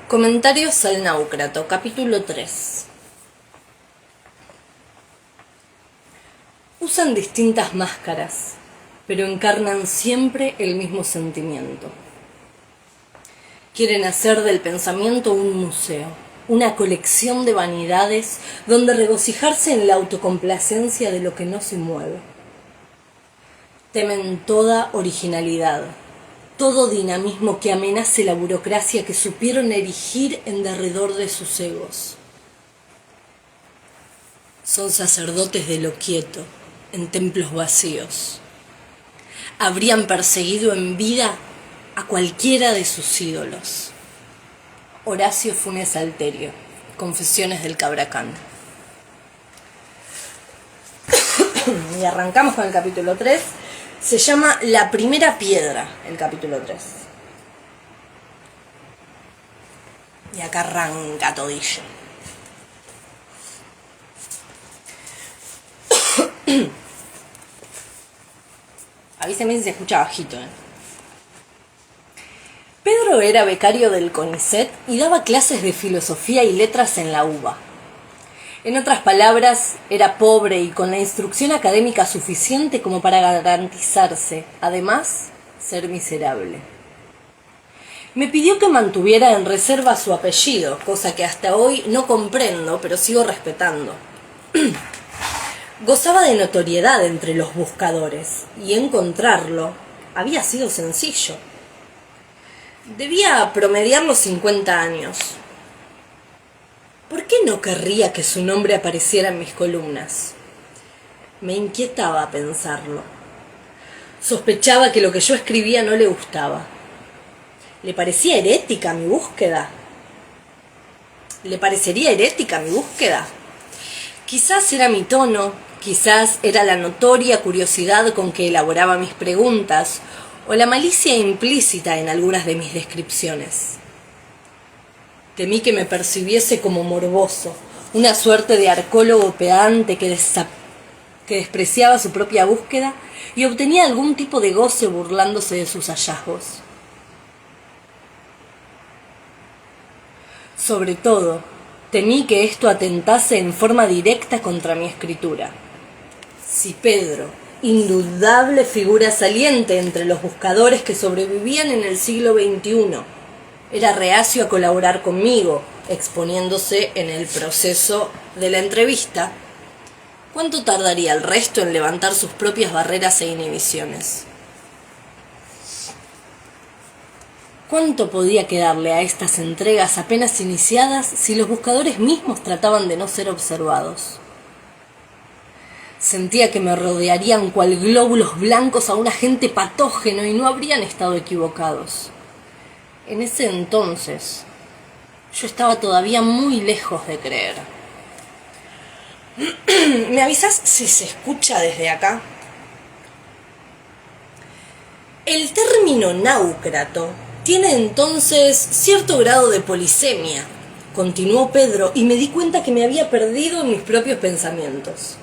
Comentarios al Náucrato, capítulo 3. Usan distintas máscaras, pero encarnan siempre el mismo sentimiento. Quieren hacer del pensamiento un museo, una colección de vanidades donde regocijarse en la autocomplacencia de lo que no se mueve. Temen toda originalidad, todo dinamismo que amenace la burocracia que supieron erigir en derredor de sus egos. Son sacerdotes de lo quieto, en templos vacíos. Habrían perseguido en vida a cualquiera de sus ídolos. Horacio Funes Alterio, Confesiones del Cabracán. Y arrancamos con el capítulo 3. Se llama La Primera Piedra, el capítulo 3. Y acá arranca todillo. Avíseme si se escucha bajito, Pedro era becario del CONICET y daba clases de filosofía y letras en la UBA. En otras palabras, era pobre y con la instrucción académica suficiente como para garantizarse, además, ser miserable. Me pidió que mantuviera en reserva su apellido, cosa que hasta hoy no comprendo, pero sigo respetando. Gozaba de notoriedad entre los buscadores, y encontrarlo había sido sencillo. Debía promediar los 50 años. ¿Por qué no querría que su nombre apareciera en mis columnas? Me inquietaba pensarlo. Sospechaba que lo que yo escribía no le gustaba. ¿Le parecía herética mi búsqueda? ¿Le parecería herética mi búsqueda? Quizás era mi tono, quizás era la notoria curiosidad con que elaboraba mis preguntas, o la malicia implícita en algunas de mis descripciones. Temí que me percibiese como morboso, una suerte de arqueólogo pedante que despreciaba su propia búsqueda y obtenía algún tipo de goce burlándose de sus hallazgos. Sobre todo, temí que esto atentase en forma directa contra mi escritura. Si Pedro, indudable figura saliente entre los buscadores que sobrevivían en el siglo XXI, era reacio a colaborar conmigo, exponiéndose en el proceso de la entrevista, ¿cuánto tardaría el resto en levantar sus propias barreras e inhibiciones? ¿Cuánto podía quedarle a estas entregas apenas iniciadas si los buscadores mismos trataban de no ser observados? Sentía que me rodearían cual glóbulos blancos a un agente patógeno y no habrían estado equivocados. En ese entonces, yo estaba todavía muy lejos de creer. ¿Me avisas si se escucha desde acá? El término náucrato tiene entonces cierto grado de polisemia, continuó Pedro, y me di cuenta que me había perdido en mis propios pensamientos.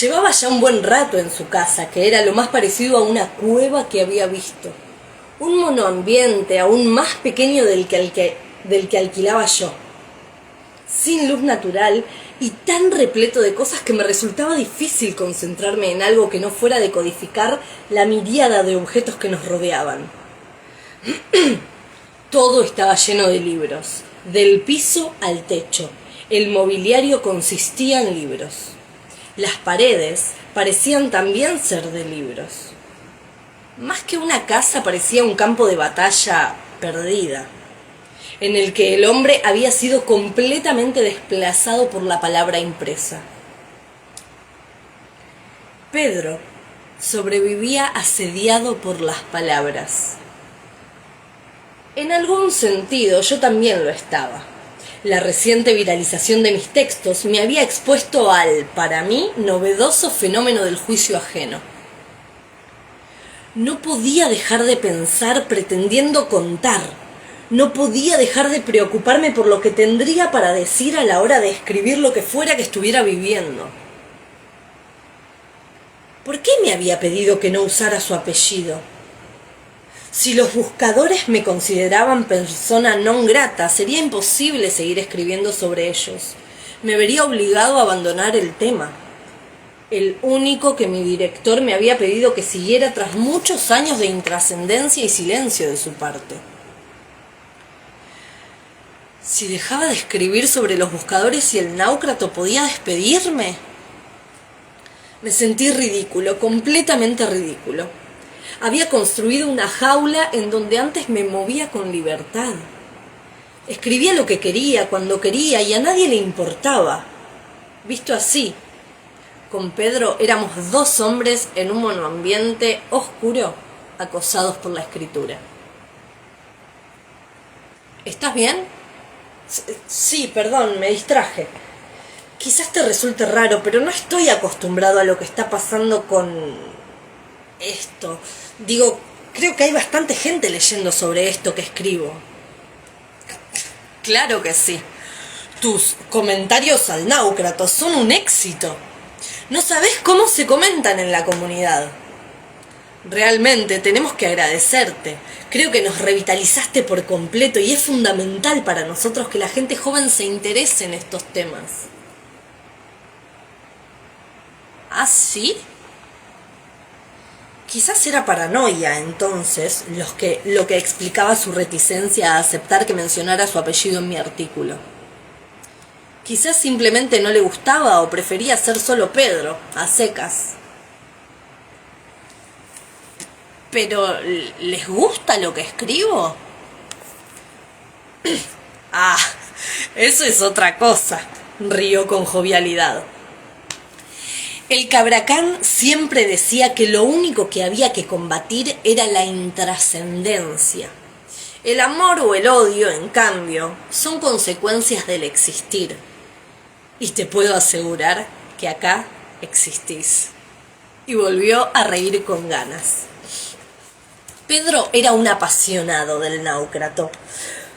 Llevaba ya un buen rato en su casa, que era lo más parecido a una cueva que había visto. Un monoambiente aún más pequeño del que alquilaba yo, sin luz natural y tan repleto de cosas que me resultaba difícil concentrarme en algo que no fuera decodificar la miríada de objetos que nos rodeaban. Todo estaba lleno de libros, del piso al techo. El mobiliario consistía en libros. Las paredes parecían también ser de libros. Más que una casa, parecía un campo de batalla perdida, en el que el hombre había sido completamente desplazado por la palabra impresa. Pedro sobrevivía asediado por las palabras. En algún sentido, yo también lo estaba. La reciente viralización de mis textos me había expuesto al, para mí, novedoso fenómeno del juicio ajeno. No podía dejar de pensar pretendiendo contar. No podía dejar de preocuparme por lo que tendría para decir a la hora de escribir lo que fuera que estuviera viviendo. ¿Por qué me había pedido que no usara su apellido? Si los buscadores me consideraban persona non grata, sería imposible seguir escribiendo sobre ellos. Me vería obligado a abandonar el tema, el único que mi director me había pedido que siguiera tras muchos años de intrascendencia y silencio de su parte. Si dejaba de escribir sobre los buscadores y el náucrato, ¿podía despedirme? Me sentí ridículo, completamente ridículo. Había construido una jaula en donde antes me movía con libertad. Escribía lo que quería, cuando quería, y a nadie le importaba. Visto así, con Pedro éramos dos hombres en un monoambiente oscuro, acosados por la escritura. ¿Estás bien? Sí, perdón, me distraje. Quizás te resulte raro, pero no estoy acostumbrado a lo que está pasando con esto. Digo, creo que hay bastante gente leyendo sobre esto que escribo. Claro que sí. Tus comentarios al náucrato son un éxito. No sabés cómo se comentan en la comunidad. Realmente tenemos que agradecerte. Creo que nos revitalizaste por completo y es fundamental para nosotros que la gente joven se interese en estos temas. ¿Ah, sí? Quizás era paranoia, entonces, lo que explicaba su reticencia a aceptar que mencionara su apellido en mi artículo. Quizás simplemente no le gustaba o prefería ser solo Pedro, a secas. ¿Pero les gusta lo que escribo? Ah, eso es otra cosa, rió con jovialidad. El Cabracán siempre decía que lo único que había que combatir era la intrascendencia. El amor o el odio, en cambio, son consecuencias del existir. Y te puedo asegurar que acá existís. Y volvió a reír con ganas. Pedro era un apasionado del náucrato.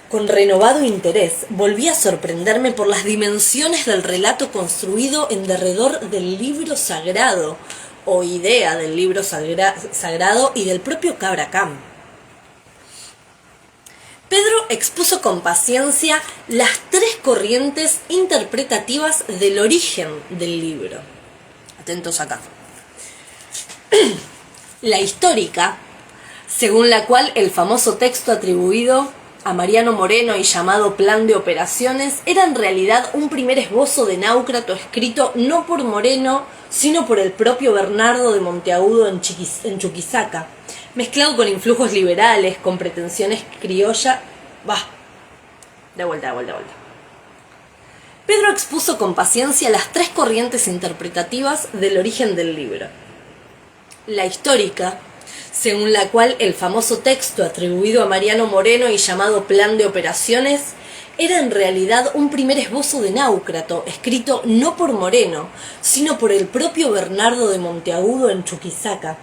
Con renovado interés, volví a sorprenderme por las dimensiones del relato construido en derredor del libro sagrado, o idea del libro sagrado y del propio Cabracán. Pedro expuso con paciencia las tres corrientes interpretativas del origen del libro. Atentos acá. La histórica, según la cual el famoso texto atribuido a Mariano Moreno y llamado Plan de Operaciones era en realidad un primer esbozo de náucrato escrito no por Moreno, sino por el propio Bernardo de Monteagudo en Chuquisaca, mezclado con influjos liberales, con pretensiones criollas. De vuelta. Pedro expuso con paciencia las tres corrientes interpretativas del origen del libro. La histórica, según la cual el famoso texto atribuido a Mariano Moreno y llamado Plan de Operaciones era en realidad un primer esbozo de náucrato, escrito no por Moreno, sino por el propio Bernardo de Monteagudo en Chuquisaca,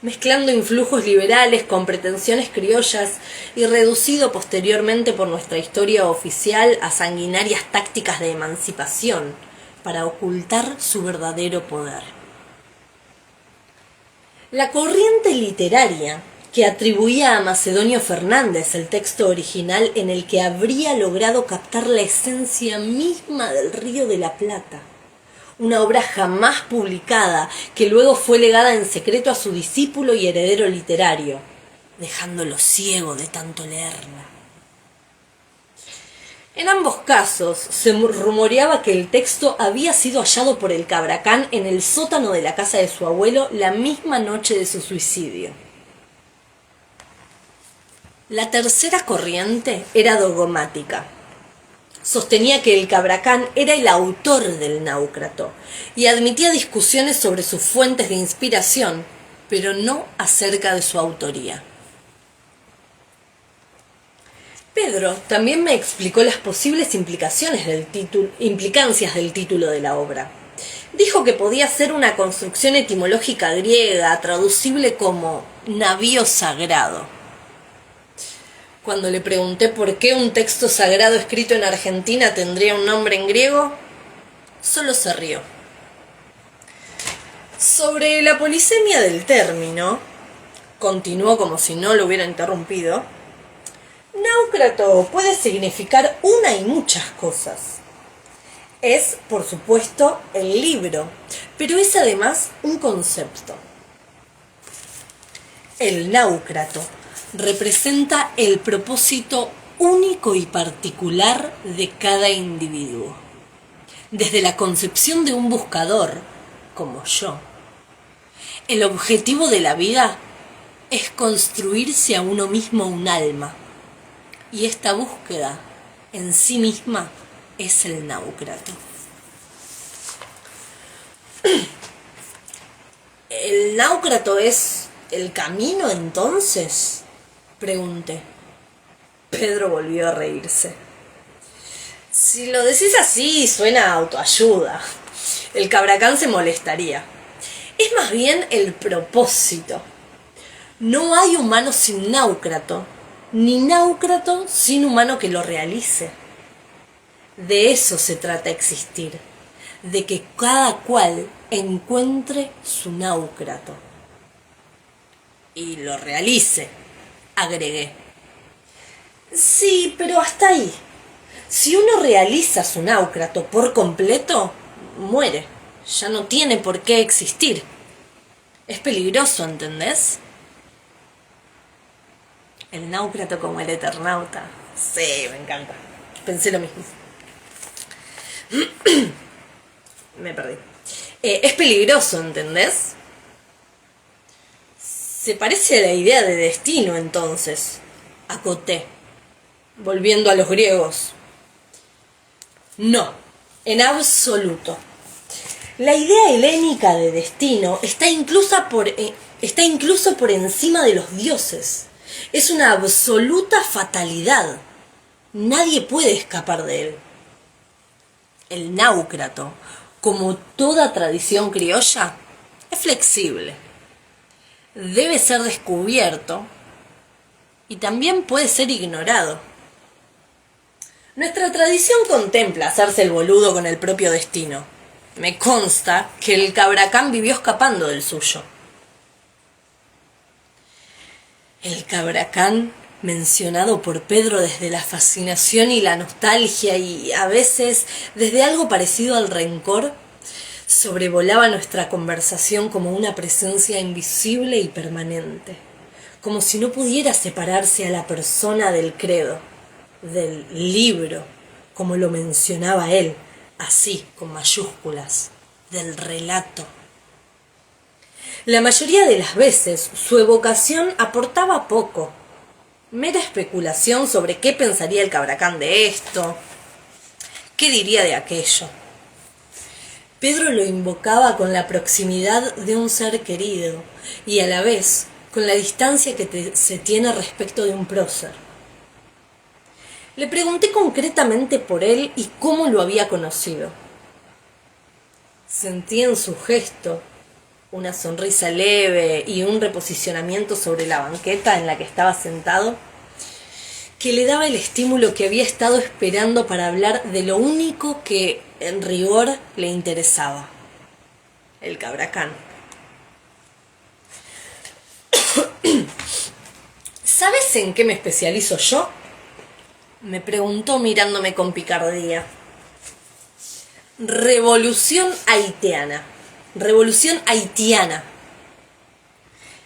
mezclando influjos liberales con pretensiones criollas y reducido posteriormente por nuestra historia oficial a sanguinarias tácticas de emancipación para ocultar su verdadero poder. La corriente literaria que atribuía a Macedonio Fernández el texto original en el que habría logrado captar la esencia misma del Río de la Plata, una obra jamás publicada que luego fue legada en secreto a su discípulo y heredero literario, dejándolo ciego de tanto leerla. En ambos casos se rumoreaba que el texto había sido hallado por el Cabracán en el sótano de la casa de su abuelo la misma noche de su suicidio. La tercera corriente era dogmática. Sostenía que el Cabracán era el autor del náucrato y admitía discusiones sobre sus fuentes de inspiración, pero no acerca de su autoría. Pedro también me explicó las posibles implicancias del título de la obra. Dijo que podía ser una construcción etimológica griega, traducible como navío sagrado. Cuando le pregunté por qué un texto sagrado escrito en Argentina tendría un nombre en griego, solo se rió. Sobre la polisemia del término, continuó como si no lo hubiera interrumpido, náucrato puede significar una y muchas cosas. Es, por supuesto, el libro, pero es además un concepto. El náucrato representa el propósito único y particular de cada individuo. Desde la concepción de un buscador, como yo, el objetivo de la vida es construirse a uno mismo un alma, y esta búsqueda en sí misma es el náucrato. ¿El náucrato es el camino entonces?, pregunté. Pedro volvió a reírse. Si lo decís así, suena a autoayuda. El Cabracán se molestaría. Es más bien el propósito. No hay humano sin náucrato, ni náucrato sin humano que lo realice. De eso se trata existir, de que cada cual encuentre su náucrato. Y lo realice, agregué. Sí, pero hasta ahí. Si uno realiza su náucrato por completo, muere. Ya no tiene por qué existir. Es peligroso, ¿entendés? El náucrato como el eternauta. Sí, me encanta. Pensé lo mismo. Me perdí. Es peligroso, ¿entendés? Se parece a la idea de destino, entonces. Acoté, volviendo a los griegos. No, en absoluto. La idea helénica de destino está incluso por encima de los dioses. Es una absoluta fatalidad. Nadie puede escapar de él. El náucrato, como toda tradición criolla, es flexible. Debe ser descubierto y también puede ser ignorado. Nuestra tradición contempla hacerse el boludo con el propio destino. Me consta que el Cabracán vivió escapando del suyo. El Cabracán, mencionado por Pedro desde la fascinación y la nostalgia y a veces desde algo parecido al rencor, sobrevolaba nuestra conversación como una presencia invisible y permanente, como si no pudiera separarse a la persona del credo, del libro, como lo mencionaba él, así, con mayúsculas, del relato. La mayoría de las veces su evocación aportaba poco, mera especulación sobre qué pensaría el Cabracán de esto, qué diría de aquello. Pedro lo invocaba con la proximidad de un ser querido y a la vez con la distancia que se tiene respecto de un prócer. Le pregunté concretamente por él y cómo lo había conocido. Sentí en su gesto una sonrisa leve y un reposicionamiento sobre la banqueta en la que estaba sentado, que le daba el estímulo que había estado esperando para hablar de lo único que, en rigor, le interesaba: el Cabracán. ¿Sabes en qué me especializo yo?, me preguntó mirándome con picardía. Revolución haitiana. Revolución haitiana.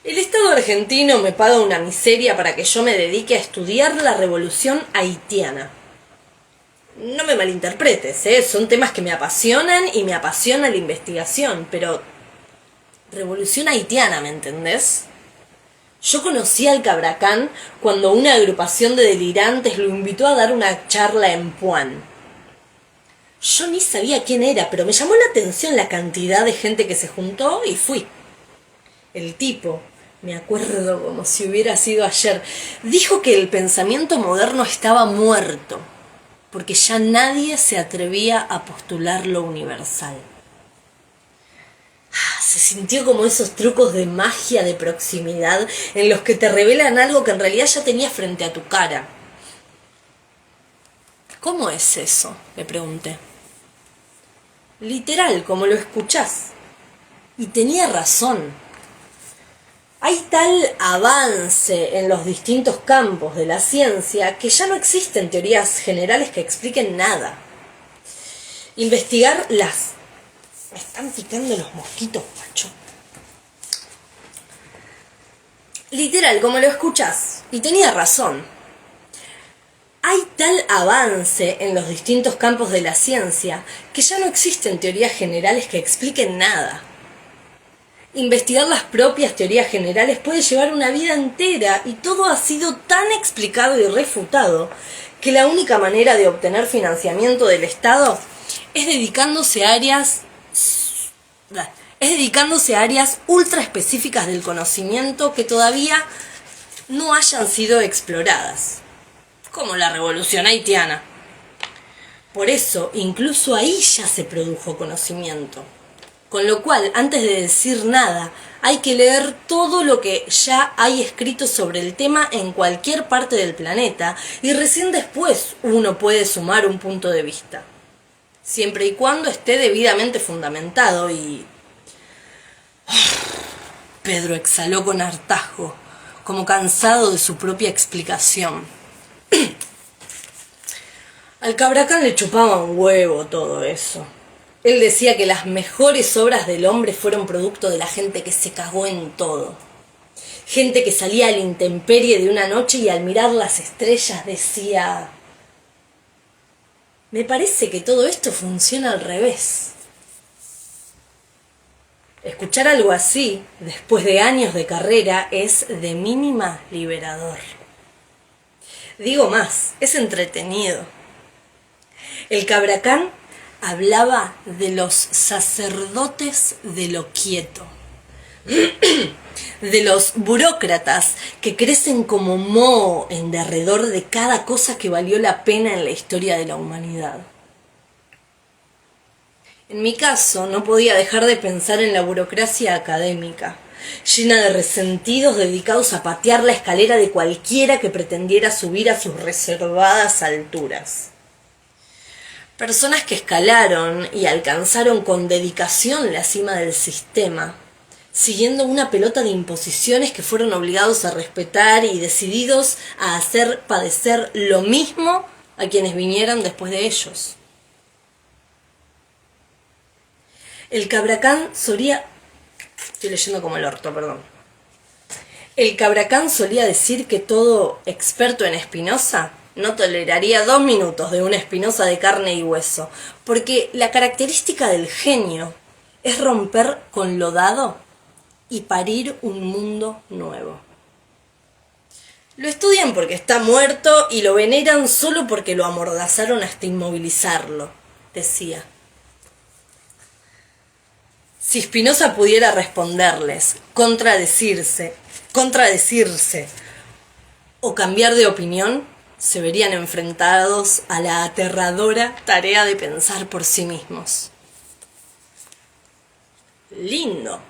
El Estado argentino me paga una miseria para que yo me dedique a estudiar la revolución haitiana. No me malinterpretes, son temas que me apasionan y me apasiona la investigación, pero revolución haitiana, ¿me entendés? Yo conocí al Cabracán cuando una agrupación de delirantes lo invitó a dar una charla en Puan. Yo ni sabía quién era, pero me llamó la atención la cantidad de gente que se juntó y fui. El tipo, me acuerdo como si hubiera sido ayer, dijo que el pensamiento moderno estaba muerto, porque ya nadie se atrevía a postular lo universal. Se sintió como esos trucos de magia de proximidad en los que te revelan algo que en realidad ya tenías frente a tu cara. ¿Cómo es eso?, le pregunté. Literal, como lo escuchás. Y tenía razón. Hay tal avance en los distintos campos de la ciencia que ya no existen teorías generales que expliquen nada. Investigar las... Me están picando los mosquitos, macho. Literal, como lo escuchás. Y tenía razón. Hay tal avance en los distintos campos de la ciencia que ya no existen teorías generales que expliquen nada. Investigar las propias teorías generales puede llevar una vida entera y todo ha sido tan explicado y refutado que la única manera de obtener financiamiento del Estado es dedicándose a áreas ultra específicas del conocimiento que todavía no hayan sido exploradas, como la revolución haitiana. Por eso, incluso ahí ya se produjo conocimiento. Con lo cual, antes de decir nada, hay que leer todo lo que ya hay escrito sobre el tema en cualquier parte del planeta y recién después uno puede sumar un punto de vista. Siempre y cuando esté debidamente fundamentado y... Pedro exhaló con hartazgo, como cansado de su propia explicación. Al Cabracán le chupaba un huevo todo eso. Él decía que las mejores obras del hombre fueron producto de la gente que se cagó en todo. Gente que salía a la intemperie de una noche y al mirar las estrellas decía: me parece que todo esto funciona al revés. Escuchar algo así, después de años de carrera, es de mínima liberador. Digo más, es entretenido. El Cabracán hablaba de los sacerdotes de lo quieto, de los burócratas que crecen como moho en derredor de cada cosa que valió la pena en la historia de la humanidad. En mi caso, no podía dejar de pensar en la burocracia académica, llena de resentidos dedicados a patear la escalera de cualquiera que pretendiera subir a sus reservadas alturas. Personas que escalaron y alcanzaron con dedicación la cima del sistema, siguiendo una pelota de imposiciones que fueron obligados a respetar y decididos a hacer padecer lo mismo a quienes vinieran después de ellos. El Cabracán solía... Estoy leyendo como el orto, perdón. El Cabracán solía decir que todo experto en Spinoza no toleraría 2 minutos de una Spinoza de carne y hueso, porque la característica del genio es romper con lo dado y parir un mundo nuevo. Lo estudian porque está muerto y lo veneran solo porque lo amordazaron hasta inmovilizarlo, decía. Si Spinoza pudiera responderles, contradecirse o cambiar de opinión, se verían enfrentados a la aterradora tarea de pensar por sí mismos. Lindo,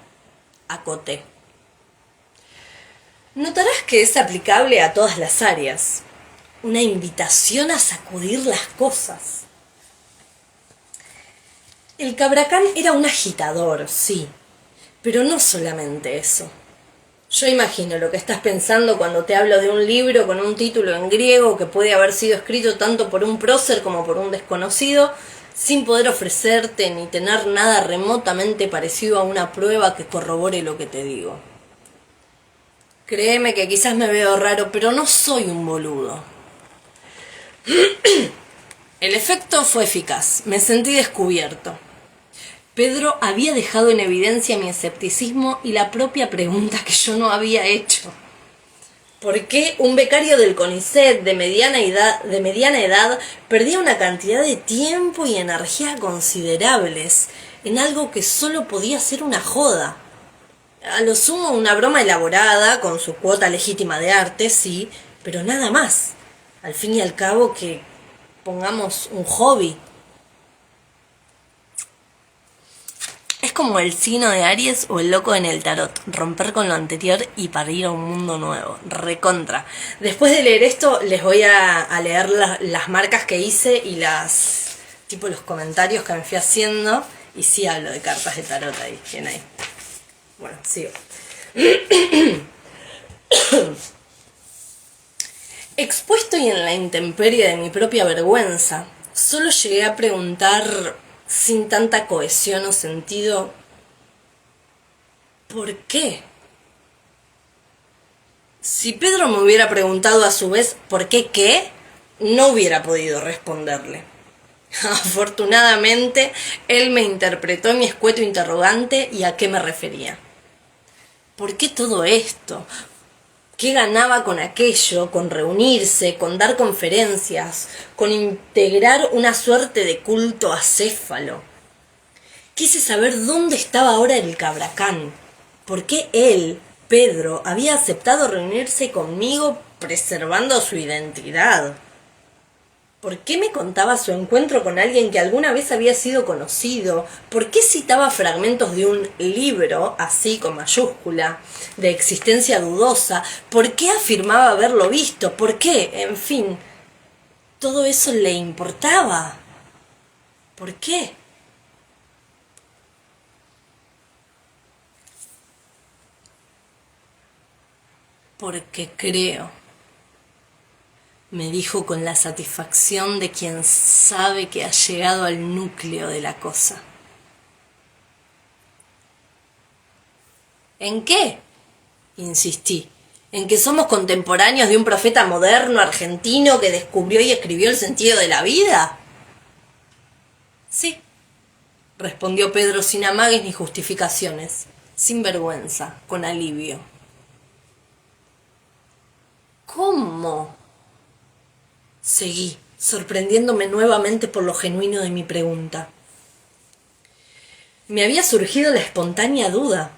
acoté. Notarás que es aplicable a todas las áreas. Una invitación a sacudir las cosas. El Cabracán era un agitador, sí, pero no solamente eso. Yo imagino lo que estás pensando cuando te hablo de un libro con un título en griego que puede haber sido escrito tanto por un prócer como por un desconocido, sin poder ofrecerte ni tener nada remotamente parecido a una prueba que corrobore lo que te digo. Créeme que quizás me veo raro, pero no soy un boludo. El efecto fue eficaz, me sentí descubierto. Pedro había dejado en evidencia mi escepticismo y la propia pregunta que yo no había hecho. ¿Por qué un becario del CONICET de mediana edad perdía una cantidad de tiempo y energía considerables en algo que solo podía ser una joda? A lo sumo una broma elaborada, con su cuota legítima de arte, sí, pero nada más. Al fin y al cabo que pongamos un hobby. Es como el signo de Aries o el loco en el tarot, romper con lo anterior y parir a un mundo nuevo, recontra. Después de leer esto les voy a leer las marcas que hice y los comentarios que me fui haciendo, y sí hablo de cartas de tarot ahí, bien ahí. Bueno, sigo. Expuesto y en la intemperie de mi propia vergüenza, solo llegué a preguntar sin tanta cohesión o sentido, ¿por qué? Si Pedro me hubiera preguntado a su vez ¿por qué? No hubiera podido responderle. Afortunadamente, él me interpretó mi escueto interrogante y a qué me refería. ¿Por qué todo esto? ¿Qué ganaba con aquello, con reunirse, con dar conferencias, con integrar una suerte de culto acéfalo? Quise saber dónde estaba ahora el Cabracán. ¿Por qué él, Pedro, había aceptado reunirse conmigo preservando su identidad? ¿Por qué me contaba su encuentro con alguien que alguna vez había sido conocido? ¿Por qué citaba fragmentos de un libro, así con mayúscula, de existencia dudosa? ¿Por qué afirmaba haberlo visto? ¿Por qué? En fin, todo eso le importaba. ¿Por qué? Porque creo, me dijo con la satisfacción de quien sabe que ha llegado al núcleo de la cosa. ¿En qué? Insistí. ¿En que somos contemporáneos de un profeta moderno argentino que descubrió y escribió el sentido de la vida? Sí, respondió Pedro sin amagues ni justificaciones, sin vergüenza, con alivio. ¿Cómo? Seguí, sorprendiéndome nuevamente por lo genuino de mi pregunta. Me había surgido la espontánea duda.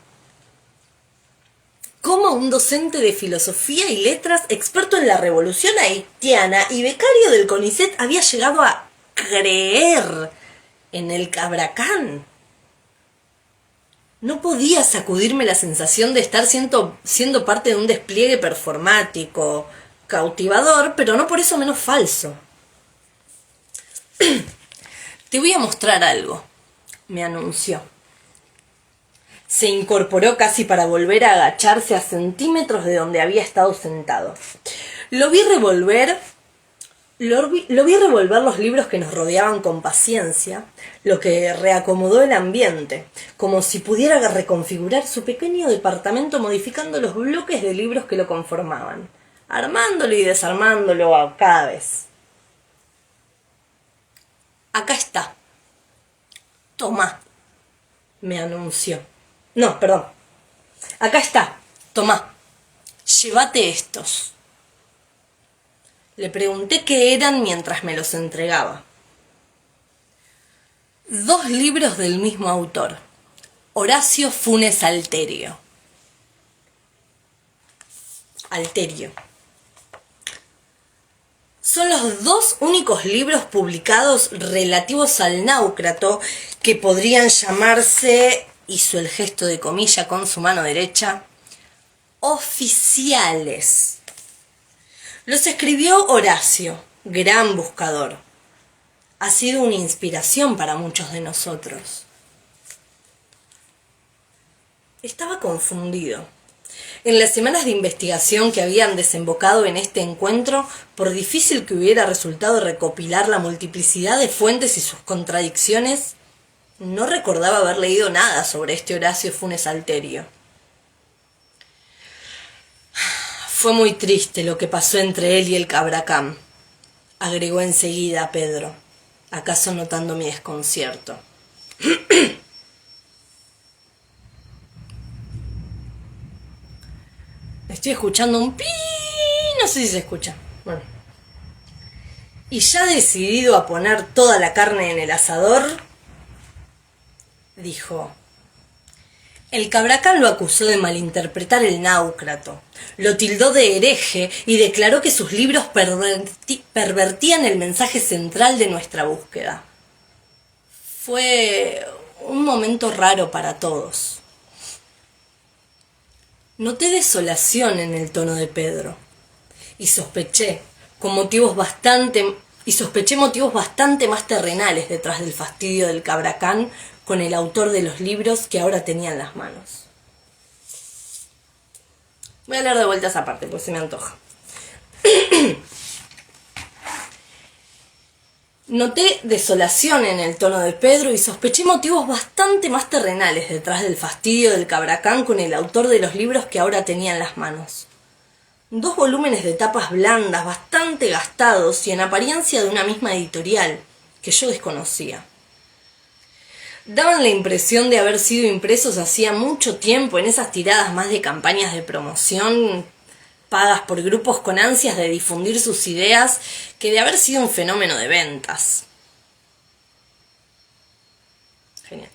¿Cómo un docente de filosofía y letras, experto en la revolución haitiana y becario del CONICET, había llegado a creer en el Cabracán? No podía sacudirme la sensación de estar siendo parte de un despliegue performático, cautivador, pero no por eso menos falso. Te voy a mostrar algo, me anunció. Se incorporó casi para volver a agacharse a centímetros de donde había estado sentado. Lo vi revolver los libros que nos rodeaban con paciencia, lo que reacomodó el ambiente, como si pudiera reconfigurar su pequeño departamento modificando los bloques de libros que lo conformaban, armándolo y desarmándolo a cada vez. Acá está. Tomá, me anunció. No, perdón. Acá está. Tomá. Llévate estos. Le pregunté qué eran mientras me los entregaba. 2 libros del mismo autor. Horacio Funes Alterio. Son los 2 únicos libros publicados relativos al náucrato que podrían llamarse, hizo el gesto de comilla con su mano derecha, oficiales. Los escribió Horacio, gran buscador. Ha sido una inspiración para muchos de nosotros. Estaba confundido. En las semanas de investigación que habían desembocado en este encuentro, por difícil que hubiera resultado recopilar la multiplicidad de fuentes y sus contradicciones, no recordaba haber leído nada sobre este Horacio Funes Alterio. Fue muy triste lo que pasó entre él y el Cabracán, agregó enseguida Pedro, acaso notando mi desconcierto. Estoy escuchando un pi, no sé si se escucha. Bueno. Y ya decidido a poner toda la carne en el asador, dijo, el Cabracán lo acusó de malinterpretar el náucrato, lo tildó de hereje y declaró que sus libros pervertían el mensaje central de nuestra búsqueda. Fue un momento raro para todos. Noté desolación en el tono de Pedro y sospeché motivos bastante más terrenales detrás del fastidio del Cabracán con el autor de los libros que ahora tenía en las manos. Voy a leer de vuelta esa parte, pues se me antoja. Noté desolación en el tono de Pedro y sospeché motivos bastante más terrenales detrás del fastidio del Cabracán con el autor de los libros que ahora tenía en las manos. 2 volúmenes de tapas blandas, bastante gastados y en apariencia de una misma editorial, que yo desconocía. Daban la impresión de haber sido impresos hacía mucho tiempo en esas tiradas más de campañas de promoción pagas por grupos con ansias de difundir sus ideas que de haber sido un fenómeno de ventas. Genial.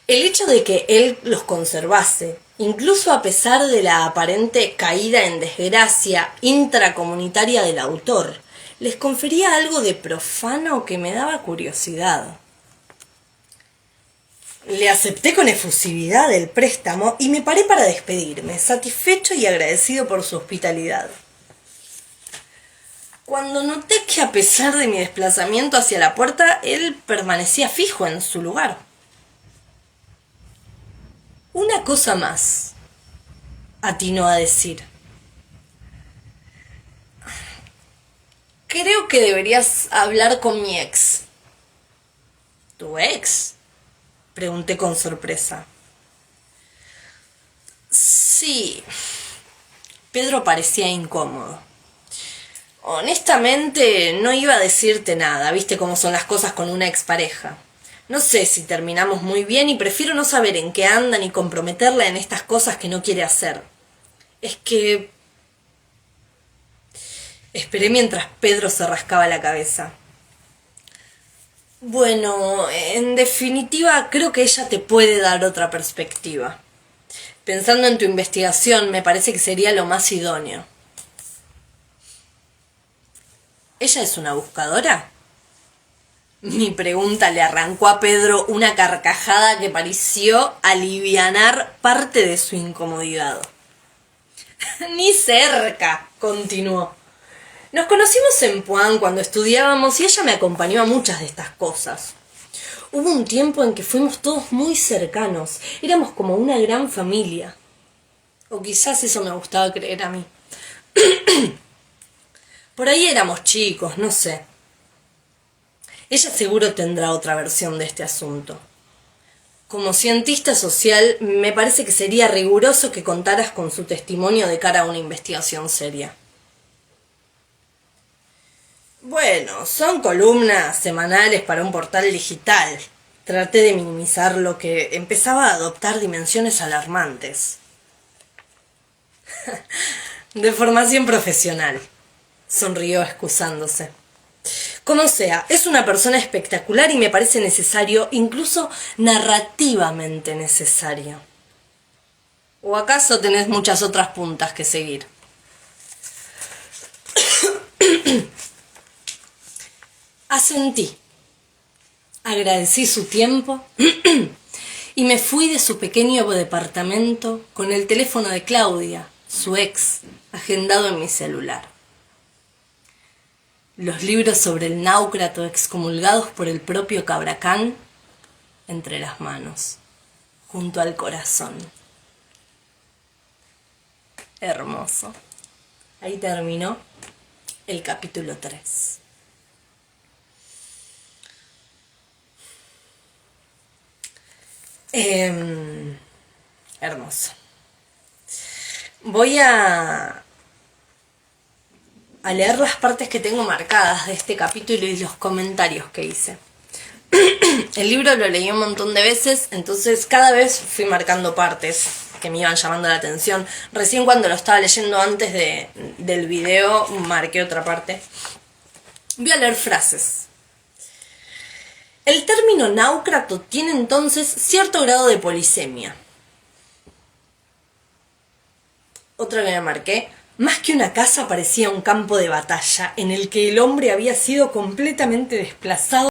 El hecho de que él los conservase, incluso a pesar de la aparente caída en desgracia intracomunitaria del autor, les confería algo de profano que me daba curiosidad. Le acepté con efusividad el préstamo y me paré para despedirme, satisfecho y agradecido por su hospitalidad. Cuando noté que a pesar de mi desplazamiento hacia la puerta, él permanecía fijo en su lugar. Una cosa más, atinó a decir. Creo que deberías hablar con mi ex. ¿Tu ex? Pregunté con sorpresa. Sí. Pedro parecía incómodo. Honestamente, no iba a decirte nada, viste cómo son las cosas con una expareja. No sé si terminamos muy bien y prefiero no saber en qué anda ni comprometerla en estas cosas que no quiere hacer. Es que... Esperé mientras Pedro se rascaba la cabeza. Bueno, en definitiva, creo que ella te puede dar otra perspectiva. Pensando en tu investigación, me parece que sería lo más idóneo. ¿Ella es una buscadora? Mi pregunta le arrancó a Pedro una carcajada que pareció alivianar parte de su incomodidad. Ni cerca, continuó. Nos conocimos en Puan cuando estudiábamos y ella me acompañó a muchas de estas cosas. Hubo un tiempo en que fuimos todos muy cercanos, éramos como una gran familia. O quizás eso me gustaba creer a mí. Por ahí éramos chicos, no sé. Ella seguro tendrá otra versión de este asunto. Como cientista social, me parece que sería riguroso que contaras con su testimonio de cara a una investigación seria. Bueno, son columnas semanales para un portal digital. Traté de minimizar lo que empezaba a adoptar dimensiones alarmantes. De formación profesional, sonrió excusándose. Como sea, es una persona espectacular y me parece necesario, incluso narrativamente necesario. ¿O acaso tenés muchas otras puntas que seguir? Asentí. Agradecí su tiempo y me fui de su pequeño departamento con el teléfono de Claudia, su ex, agendado en mi celular. Los libros sobre el náucrato excomulgados por el propio Cabracán entre las manos, junto al corazón. Hermoso. Ahí terminó el capítulo 3. Hermoso. Voy a leer las partes que tengo marcadas de este capítulo y los comentarios que hice. El libro lo leí un montón de veces, entonces cada vez fui marcando partes que me iban llamando la atención. Recién cuando lo estaba leyendo antes del video marqué otra parte. Voy a leer frases. El término náucrato tiene entonces cierto grado de polisemia. Otra que me marqué. Más que una casa parecía un campo de batalla en el que el hombre había sido completamente desplazado